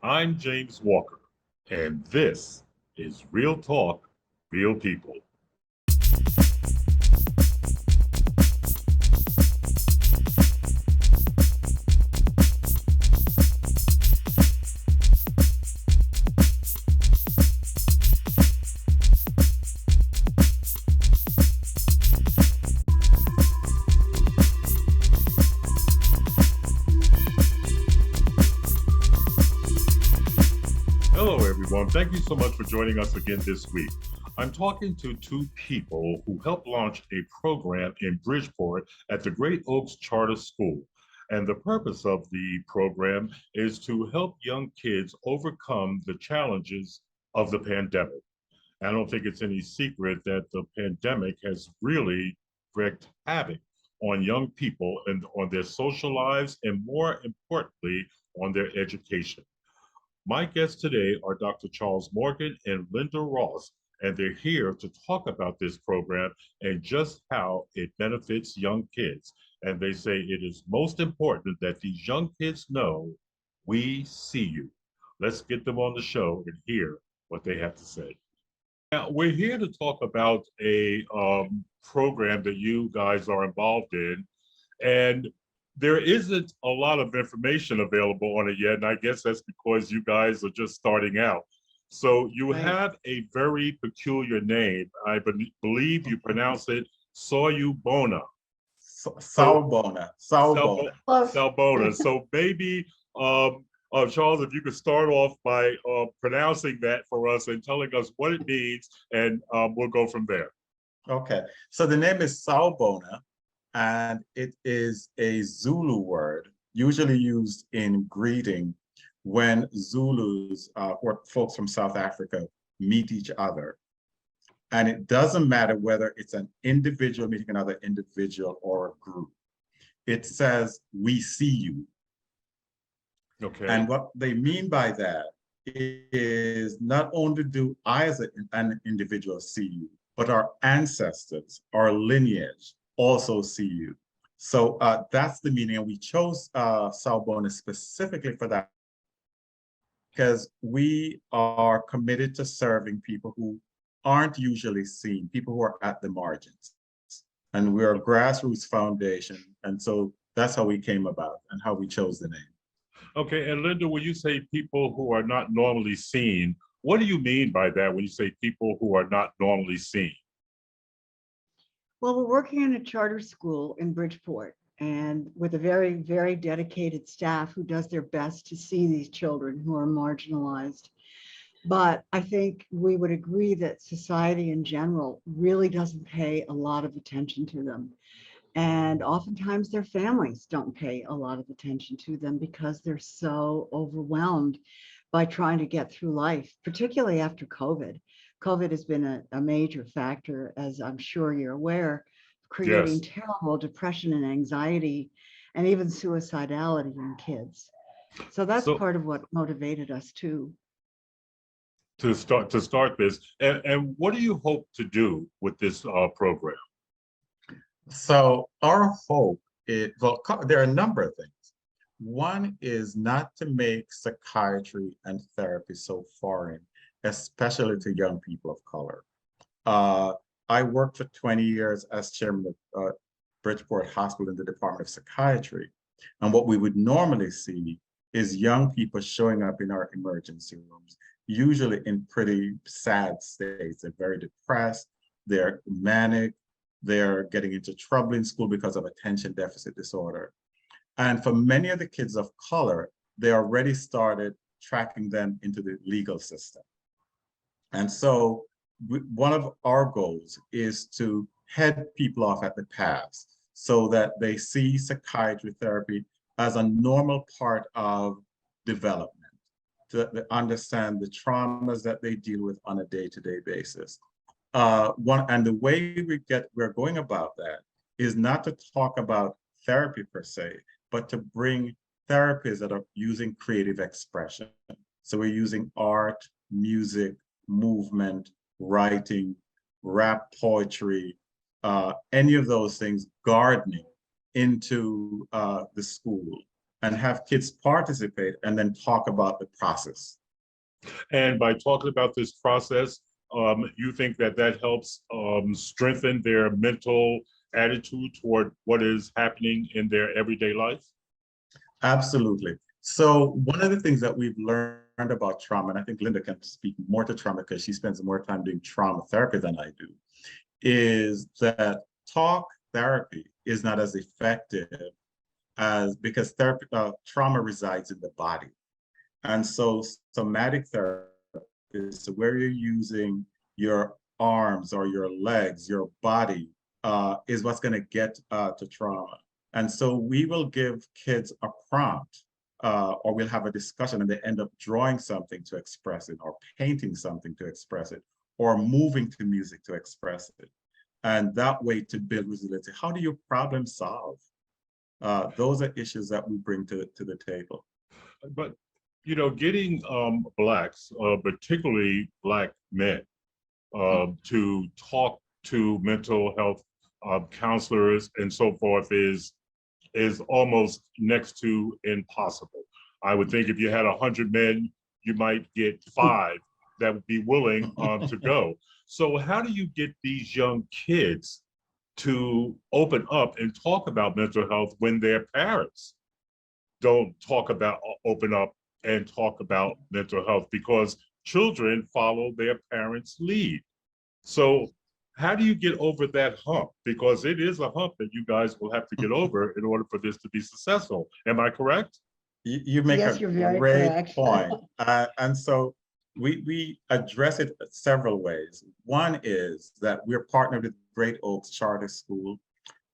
I'm James Walker, and this is Real Talk, Real People. Hello, everyone. Thank you so much for joining us again this week. I'm talking to two people who helped launch a program in Bridgeport at the Great Oaks Charter School. And the purpose of the program is to help young kids overcome the challenges of the pandemic. I don't think it's any secret that the pandemic has really wreaked havoc on young people and on their social lives, and more importantly, on their education. My guests today are Dr. Charles Morgan and Linda Ross, and they're here to talk about this program and just how it benefits young kids. And they say it is most important that these young kids know we see you. Let's get them on the show and hear what they have to say. Now, we're here to talk about a program that you guys are involved in, and there isn't a lot of information available on it yet. And I guess that's because you guys are just starting out. So you Right. have a very peculiar name. Believe you pronounce it Soyubona. So Sawubona, Salbo, Sawubona. Close. Salbona. So maybe, Charles, if you could start off by pronouncing that for us and telling us what it means, and we'll go from there. Okay, so the name is Sawubona, and it is a Zulu word, usually used in greeting when Zulus, or folks from South Africa, meet each other. And it doesn't matter whether it's an individual meeting another individual or a group. It says, "We see you." Okay. And what they mean by that is not only do I as an individual see you, but our ancestors, our lineage also see you. So that's the meaning. And we chose Sawubona specifically for that because we are committed to serving people who aren't usually seen, people who are at the margins. And we're a grassroots foundation. And so that's how we came about and how we chose the name. Okay, and Linda, when you say people who are not normally seen, what do you mean by that when you say people who are not normally seen? Well, we're working in a charter school in Bridgeport and with a very, very dedicated staff who does their best to see these children who are marginalized. But I think we would agree that society in general really doesn't pay a lot of attention to them. And oftentimes their families don't pay a lot of attention to them because they're so overwhelmed by trying to get through life, particularly after COVID. COVID has been a major factor, as I'm sure you're aware, creating Yes. terrible depression and anxiety and even suicidality in kids. So that's So part of what motivated us too. to start this, and what do you hope to do with this program? So our hope is, well, there are a number of things. One is not to make psychiatry and therapy so foreign, especially to young people of color. Uh, I worked for 20 years as chairman of Bridgeport Hospital in the Department of Psychiatry. And what we would normally see is young people showing up in our emergency rooms, usually in pretty sad states. They're very depressed, they're manic, they're getting into trouble in school because of attention deficit disorder. And for many of the kids of color, they already started tracking them into the legal system. And so one of our goals is to head people off at the pass so that they see psychiatry therapy as a normal part of development, to understand the traumas that they deal with on a day-to-day basis. And the way we're going about that is not to talk about therapy per se, but to bring therapies that are using creative expression. So we're using art, music, movement, writing, rap poetry, any of those things, gardening into the school. and have kids participate and then talk about the process. And by talking about this process, you think that that helps strengthen their mental attitude toward what is happening in their everyday life? Absolutely. So one of the things that we've learned about trauma, and I think Linda can speak more to trauma because she spends more time doing trauma therapy than I do, is that talk therapy is not as effective as because therapy, trauma resides in the body. And so somatic therapy is where you're using your arms or your legs, your body, is what's going to get to trauma. And so we will give kids a prompt, or we'll have a discussion and they end up drawing something to express it, or painting something to express it, or moving to music to express it. And that way to build resiliency. How do you problem solve? Those are issues that we bring to the table. But you know, getting blacks, particularly black men, to talk to mental health counselors and so forth is almost next to impossible. I would think if you had 100 men, you might get 5 that would be willing to go. So how do you get these young kids to open up and talk about mental health when their parents don't talk about, open up and talk about mental health? Because children follow their parents' lead. So how do you get over that hump? Because it is a hump that you guys will have to get over in order for this to be successful. Am I correct? You make Yes, a you're very great correct. point. And so we address it several ways. One is that we're partnered with Great Oaks Charter School.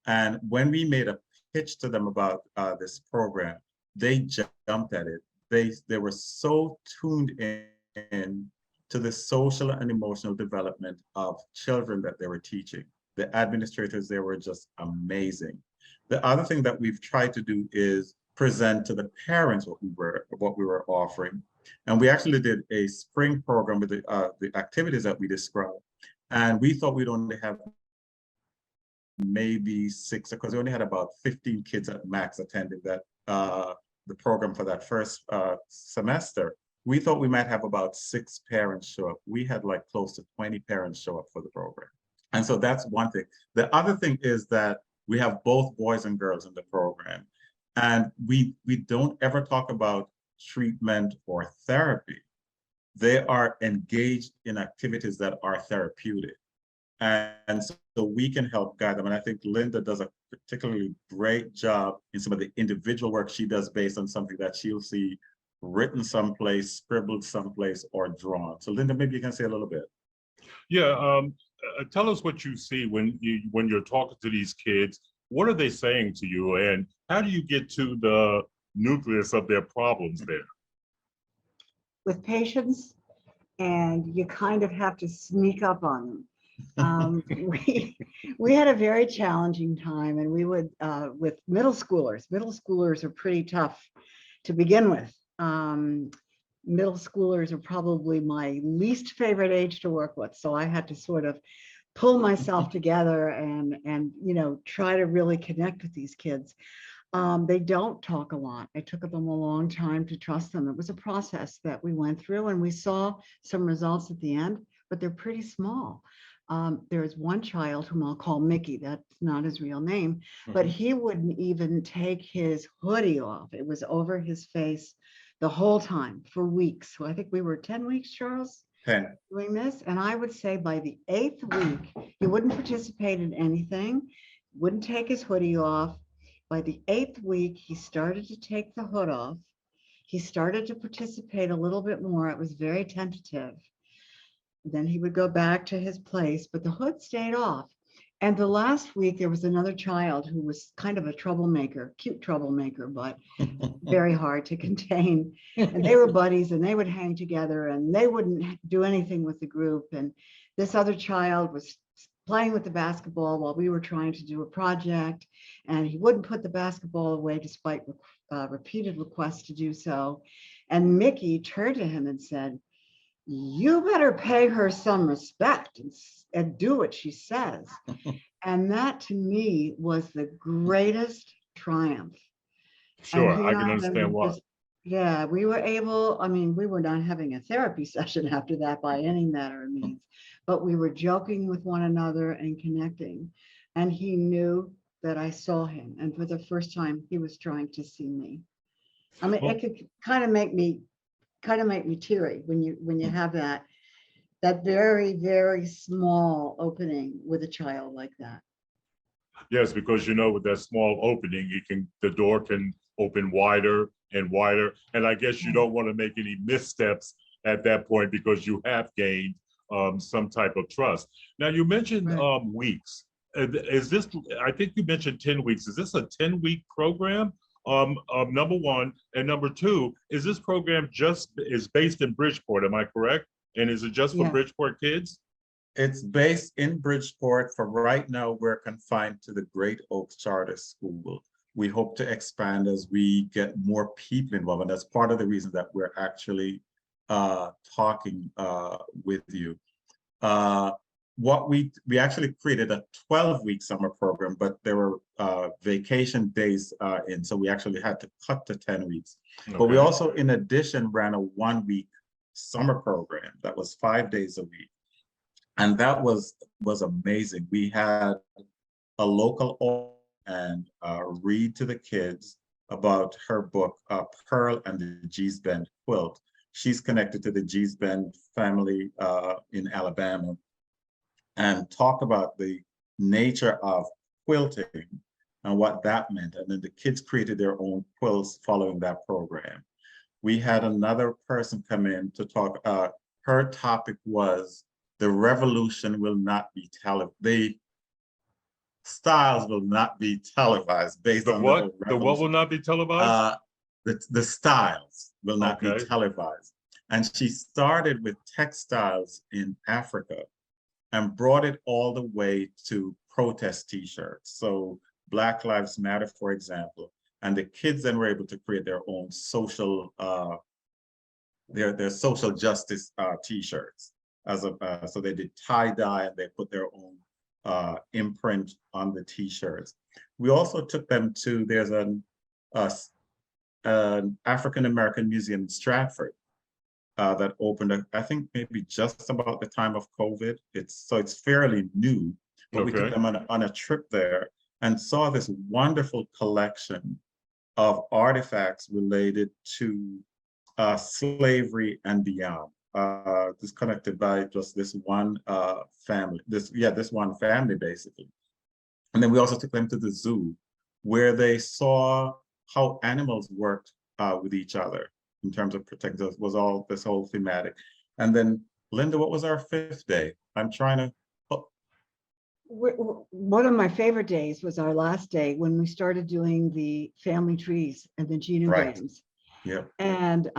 And when we made a pitch to them about this program, they jumped at it. They were so tuned in to the social and emotional development of children that they were teaching. The administrators, they were just amazing. The other thing that we've tried to do is present to the parents what we were offering. And we actually did a spring program with the activities that we described. And we thought we'd only have maybe 6, because we only had about 15 kids at max attending that the program for that first semester. We thought we might have about 6 parents show up. We had like close to 20 parents show up for the program. And so that's one thing. The other thing is that we have both boys and girls in the program. And we don't ever talk about treatment or therapy. They are engaged in activities that are therapeutic. And so we can help guide them. And I think Linda does a particularly great job in some of the individual work she does based on something that she'll see written someplace, scribbled someplace, or drawn. So Linda, maybe you can say a little bit. Yeah, tell us what you see when you're talking to these kids. What are they saying to you, and how do you get to the nucleus of their problems there? With patience, and you kind of have to sneak up on them. We had a very challenging time, and we would with middle schoolers. Middle schoolers are pretty tough to begin with. Middle schoolers are probably my least favorite age to work with, so I had to sort of pull myself together and you know, try to really connect with these kids. They don't talk a lot. It took them a long time to trust them. It was a process that we went through, and we saw some results at the end, but they're pretty small. There's one child whom I'll call Mickey. That's not his real name, but he wouldn't even take his hoodie off. It was over his face the whole time for weeks. So I think we were 10 weeks, Charles, 10. doing this. And I would say by the 8th week, he wouldn't participate in anything, wouldn't take his hoodie off. By the 8th week, he started to take the hood off. He started to participate a little bit more. It was very tentative. Then he would go back to his place, but the hood stayed off. And the last week, there was another child who was kind of a troublemaker, cute troublemaker, but very hard to contain. And they were buddies, and they would hang together, and they wouldn't do anything with the group. And this other child was playing with the basketball while we were trying to do a project, and he wouldn't put the basketball away despite repeated requests to do so. And Mickey turned to him and said, "You better pay her some respect and do what she says." And that to me was the greatest triumph. And Sure, he I and can I understand then why. just, yeah, we were able, I mean, we were not having a therapy session after that by any manner of means, but we were joking with one another and connecting. And he knew that I saw him. And for the first time, he was trying to see me. I mean, it Well, could kind of make me teary when you have that very, very small opening with a child like that. yes, because with that small opening, the door can open wider and wider. And I guess you Right. don't want to make any missteps at that point because you have gained some type of trust. Now you mentioned Right. weeks. Is this? I think you mentioned 10 weeks. Is this a 10-week program? Number one, and number two, is this program just is based in Bridgeport? Am I correct? And is it just for Yes. Bridgeport kids? It's based in Bridgeport. For right now, we're confined to the Great Oaks Charter School. We hope to expand as we get more people involved, and that's part of the reason that we're actually talking with you. Uh, what we actually created a 12-week summer program, but there were vacation days in, so we actually had to cut to 10 weeks. But we Okay. also, in addition, ran a 1-week summer program that was 5 days a week. And that was amazing. We had a local author and read to the kids about her book, Pearl and the Gee's Bend Quilt. She's connected to the Gee's Bend family in Alabama, and talk about the nature of quilting and what that meant. And then the kids created their own quilts following that program. We had another person come in to talk. Her topic was the revolution will not be televised. The styles will not be televised based The on the what? whole The what will revolution. not be televised? Uh, the styles will not be Okay. televised. And she started with textiles in Africa and brought it all the way to protest t-shirts. So Black Lives Matter, for example, and the kids then were able to create their own their social justice t-shirts so they did tie-dye and they put their own imprint on the t-shirts. We also took them to an African American museum in Stratford that opened, I think maybe just about the time of COVID. It's fairly new, but we took Okay. them on a trip there and saw this wonderful collection of artifacts related to slavery and beyond. Disconnected by just this one family, this one family basically. And then we also took them to the zoo, where they saw how animals worked with each other in terms of protecting us, was all this whole thematic. And then, Linda, what was our 5th day? I'm trying to. Oh, One of my favorite days was our last day when we started doing the family trees and the right. genogames. Yeah. And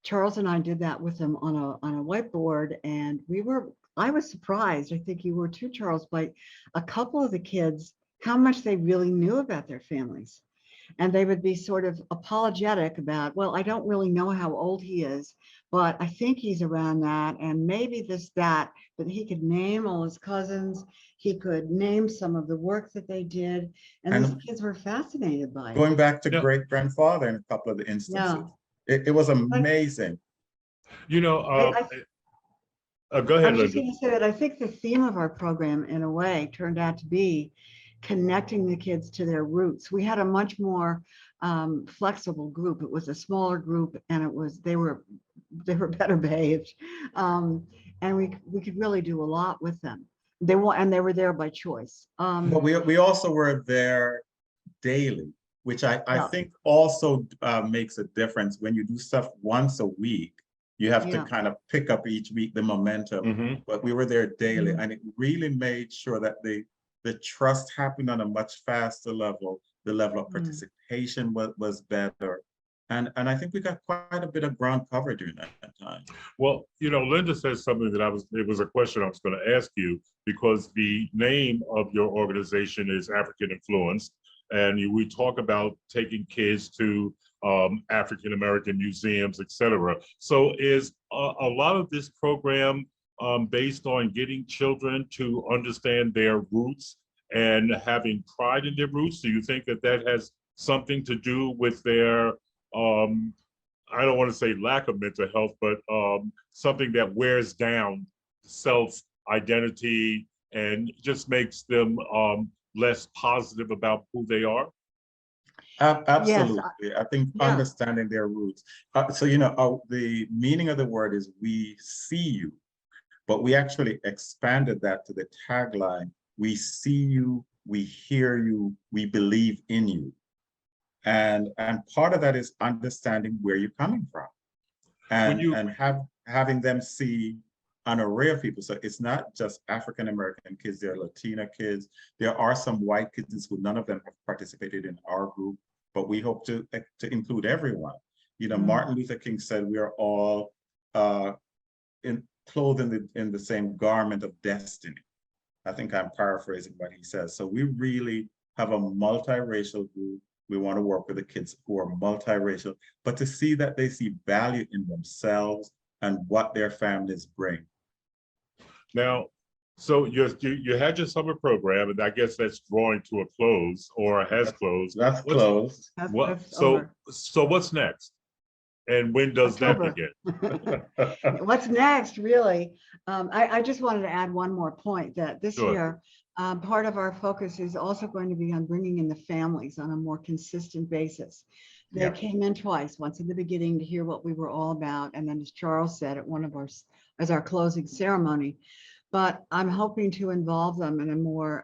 Charles and I did that with them on a whiteboard, and I was surprised. I think you were too, Charles, by a couple of the kids, how much they really knew about their families. And they would be sort of apologetic about, well, I don't really know how old he is, but I think he's around that, and maybe this, that, but he could name all his cousins. He could name some of the work that they did. And these And kids were fascinated by it. going back to Yeah. great grandfather in a couple of the Yeah. instances, it was Like, amazing. You know, go I ahead, was just Linda. going to say that I think the theme of our program, in a way, turned out to be connecting the kids to their roots. We had a much more flexible group. It was a smaller group, and they were better behaved, and we could really do a lot with them. They were there by choice. But we also were there daily, which I Yeah, think also makes a difference. When you do stuff once a week, you have to yeah. kind of pick up each week the momentum. Hmm. But we were there daily, Mhm. and it really made sure that the trust happened on a much faster level. The level of Mm. participation was better. And I think we got quite a bit of ground covered during that time. Well, Linda says something it was a question I was going to ask you because the name of your organization is African Influenced. And we talk about taking kids to African American museums, et cetera. So is a lot of this program based on getting children to understand their roots and having pride in their roots? Do you think that has something to do with their, I don't want to say lack of mental health, but something that wears down self identity and just makes them less positive about who they are? Yes, Absolutely. I think yeah, understanding their roots. The meaning of the word is we see you, but we actually expanded that to the tagline, we see you, we hear you, we believe in you. And part of that is understanding where you're coming from When and you, having them see an array of people. So it's not just African American kids, there are Latina kids. There are some white kids who none of them have participated in our group, but we hope to include everyone. You know, mm, Martin Luther King said we are all uh, clothed in the same garment of destiny. I think I'm paraphrasing what he says. So we really have a multiracial group. We want to work with the kids who are multiracial, but to see that they see value in themselves and what their families bring. now, so you had your summer program, and I guess that's drawing to a close or has closed. That's What's close. that's over. so what's next? And when does that October. begin? What's next, really? I just wanted to add one more point that this Sure. year, part of our focus is also going to be on bringing in the families on a more consistent basis. They Yeah. came in twice, once in the beginning to hear what we were all about, and then as Charles said at one of our, as our closing ceremony. But I'm hoping to involve them in a more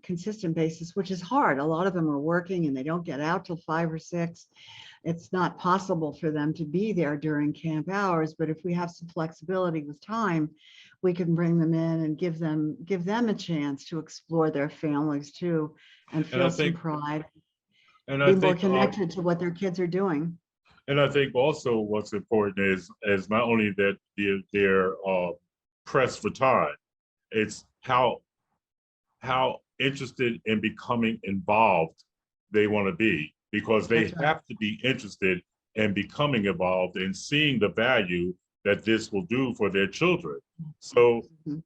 consistent basis, which is hard. A lot of them are working and they don't get out till 5 or 6. It's not possible for them to be there during camp hours, but if we have some flexibility with time, we can bring them in and give them a chance to explore their families too and And I feel some think, pride, and I be more think, connected to what their kids are doing. and I think also what's important is not only that they're pressed for time, it's how interested in becoming involved they want to be, because they That's right. have to be interested in becoming involved and seeing the value that this will do for their children. So Mhm.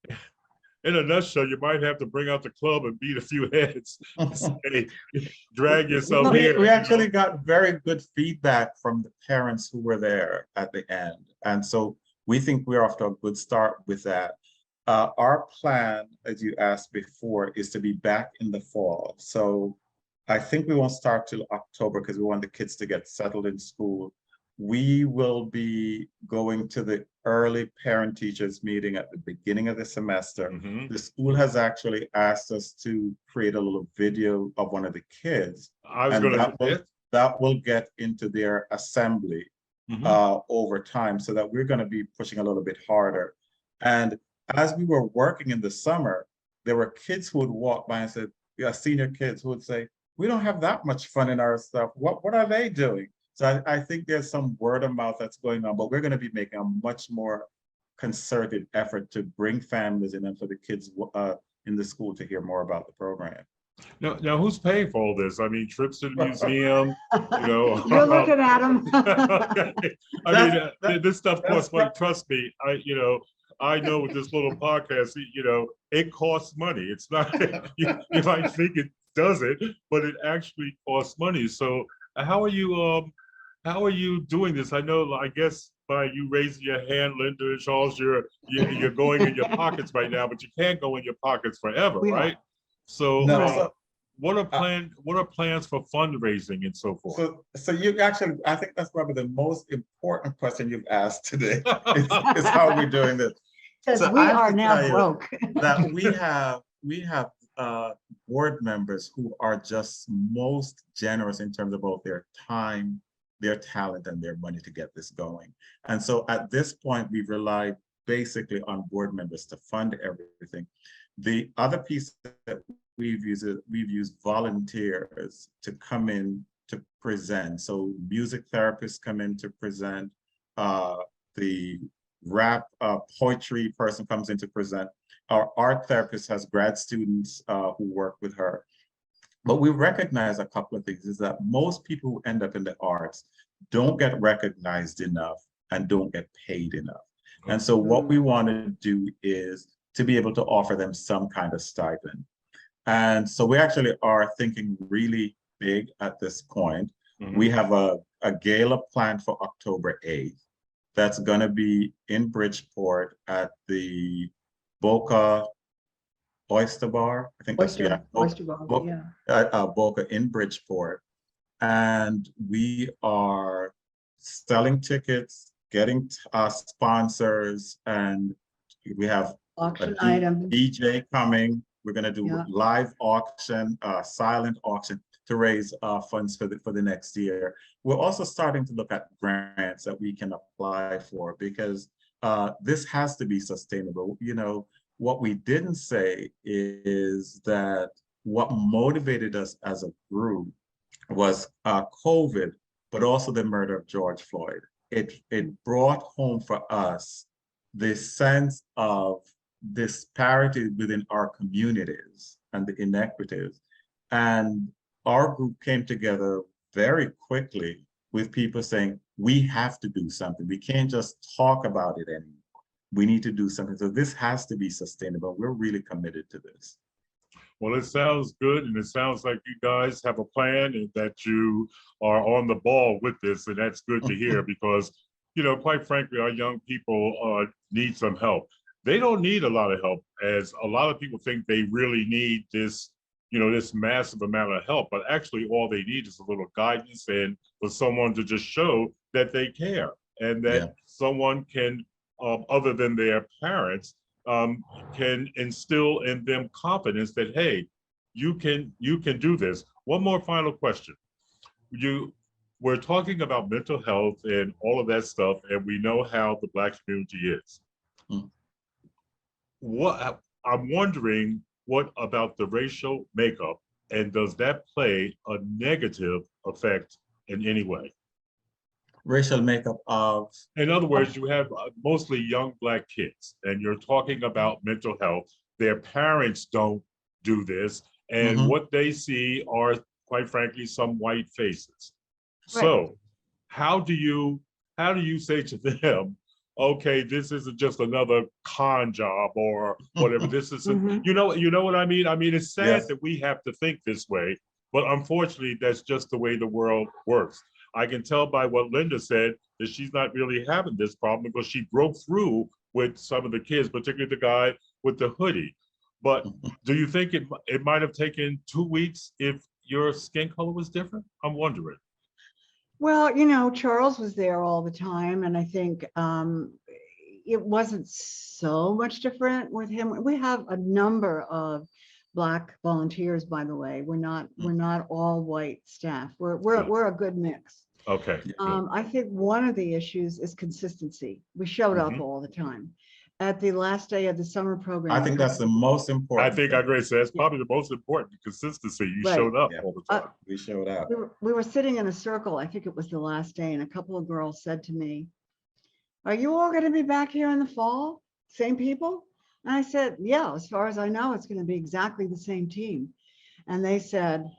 in a nutshell, you might have to bring out the club and beat a few heads and say, drag yourself Well, here, We you know. actually got very good feedback from the parents who were there at the end. And so we think we're off to a good start with that. Our plan, as you asked before, is to be back in the fall. So I think we won't start till October because we want the kids to get settled in school. We will be going to the early parent teachers meeting at the beginning of the semester. Mhm. The school has actually asked us to create a little video of one of the kids, I was and gonna, yeah. that will get into their assembly Mhm. over time, so that we're going to be pushing a little bit harder. And as we were working in the summer, there were kids who would walk by and say, yeah, senior kids who would say, we don't have that much fun in our stuff. What are they doing? So I think there's some word of mouth that's going on, but we're going to be making a much more concerted effort to bring families in and for the kids in the school to hear more about the program. Now, who's paying for all this? I mean, trips to the museum, you know. You're looking at them. Okay. I That's mean, that, this stuff that's costs money. Trust me. I know with this little podcast, it costs money. It's not, you might think it doesn't, but it actually costs money. So how are you doing this? I know, I guess by you raising your hand, Linda and Charles, you're going in your pockets right now, but you can't go in your pockets forever, We right? are. So, no, Right. so what are plans for fundraising and so forth? So you actually, I think that's probably the most important question you've asked today is how we're doing this. Because So we I have are to now tell you broke. that we have board members who are just most generous in terms of both their time, their talent, and their money to get this going. And so at this point, we've relied basically on board members to fund everything. The other piece that we've used volunteers to come in to present. So music therapists come in to present. The rap poetry person comes in to present. Our art therapist has grad students who work with her. But we recognize a couple of things, is that most people who end up in the arts don't get recognized enough and don't get paid enough. And so what we want to do is to be able to offer them some kind of stipend. And so we actually are thinking really big at this point. Mhm. We have a gala planned for October 8th. That's going to be in Bridgeport at the Boca Oyster Bar. I think that's, yeah, Oyster Bar, yeah. Boca in Bridgeport. And we are selling tickets, getting sponsors, and we have a Auction items, DJ coming. We're going to do yeah. live auction, silent auction to raise funds for the next year. We're also starting to look at grants that we can apply for because this has to be sustainable. You know, what we didn't say is that what motivated us as a group was COVID, but also the murder of George Floyd. It brought home for us this sense of disparity within our communities and the inequities. And our group came together very quickly with people saying, we have to do something. We can't just talk about it anymore. We need to do something. So this has to be sustainable. We're really committed to this. Well, it sounds good, and it sounds like you guys have a plan and that you are on the ball with this, and that's good to hear because, you know, quite frankly, our young people need some help. They don't need a lot of help, as a lot of people think they really need this, you know, this massive amount of help, but actually all they need is a little guidance and for someone to just show that they care and that Yeah. someone can, other than their parents, can instill in them confidence that, hey, you can do this. One more final question. We're talking about mental health and all of that stuff, and we know how the Black community is. Mm. What I'm wondering, what about the racial makeup, and does that play a negative effect in any way? Racial makeup of, In other words, you have mostly young Black kids, and you're talking about mental health. Their parents don't do this, and Mhm. what they see are, quite frankly, some white faces. Right. So, how do you say to them, okay, this isn't just another con job or whatever. This isn't, Mhm. you know what I mean? I mean, it's sad Yes. that we have to think this way, but unfortunately, that's just the way the world works. I can tell by what Linda said that she's not really having this problem because she broke through with some of the kids, particularly the guy with the hoodie. But do you think it might have taken 2 weeks if your skin color was different? I'm wondering. Well, you know, Charles was there all the time, and I think it wasn't so much different with him. We have a number of Black volunteers, by the way. We're not all white staff. We're a good mix. Okay. I think one of the issues is consistency. We showed up Mhm. all the time. At the last day of the summer program, I think that's the most I important think I thing. agree. So that's probably the most important consistency. You Right. showed up Yeah. all the Uh, time. We showed up. we were sitting in a circle. I think it was the last day, and a couple of girls said to me, "Are you all going to be back here in the fall? Same people?" And I said, "Yeah, as far as I know, it's going to be exactly the same team." And they said,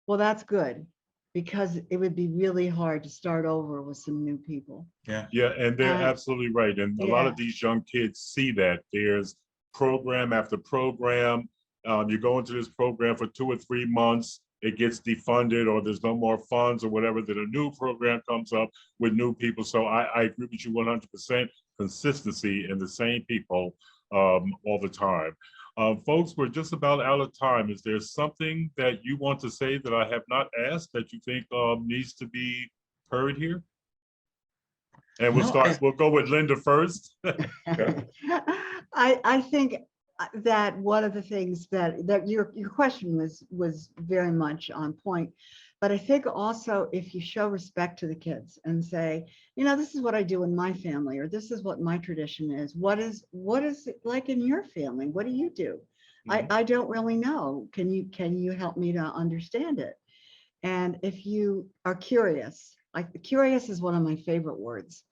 "Well, that's good because it would be really hard to start over with some new people." Yeah. Yeah, and they're And absolutely right. And a lot yeah, of these young kids see that there's program after program. You go into this program for 2 or 3 months, it gets defunded, or there's no more funds or whatever. Then a new program comes up with new people. So I agree with you 100%. Consistency in the same people all the time. Folks, we're just about out of time. Is there something that you want to say that I have not asked that you think needs to be heard here? And No, we'll go with Linda first. I think that one of the things that your question was very much on point, but I think also if you show respect to the kids and say, you know, this is what I do in my family, or this is what my tradition is. What is it like in your family? What do you do? Mhm. I don't really know. Can you help me to understand it? And if you are curious, like curious is one of my favorite words.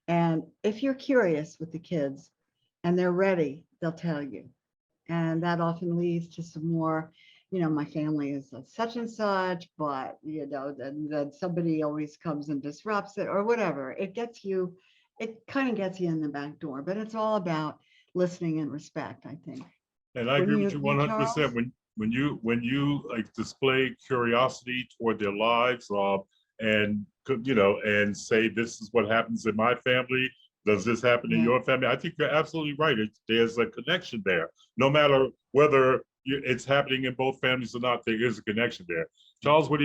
And if you're curious with the kids and they're ready, they'll tell you. And that often leads to some more, you know, my family is such and such, but, you know, then somebody always comes and disrupts it or whatever. It kind of gets you in the back door, but it's all about listening and respect, I think. And I agree Wouldn't with you you, Charles? 100%. when you like display curiosity toward their lives, and and say this is what happens in my family. Does this happen in Yeah. your family? I think you're absolutely right. There's a connection there. No matter whether it's happening in both families or not, there is a connection there. Charles, what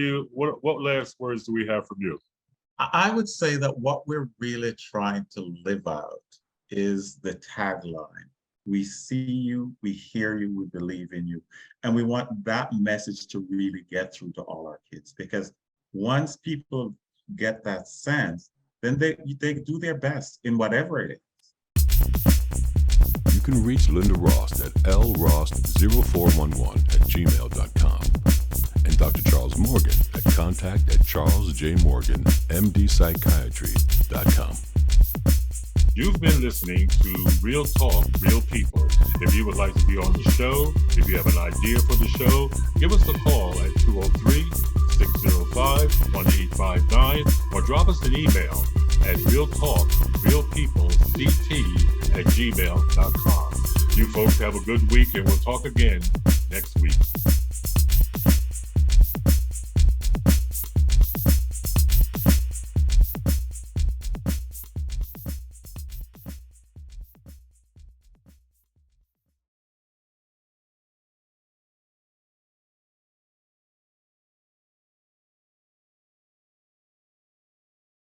last words do we have from you? I would say that what we're really trying to live out is the tagline. We see you, we hear you, we believe in you. And we want that message to really get through to all our kids, because once people get that sense, then they do their best in whatever it is. You can reach Linda Rost at lrost0411@gmail.com and Dr. Charles Morgan at contact@charlesjmorganmdpsychiatry.com. You've been listening to Real Talk, Real People. If you would like to be on the show, if you have an idea for the show, give us a call at 203-605-1859 or drop us an email at realtalkrealpeoplect@gmail.com. You folks have a good week, and we'll talk again next week.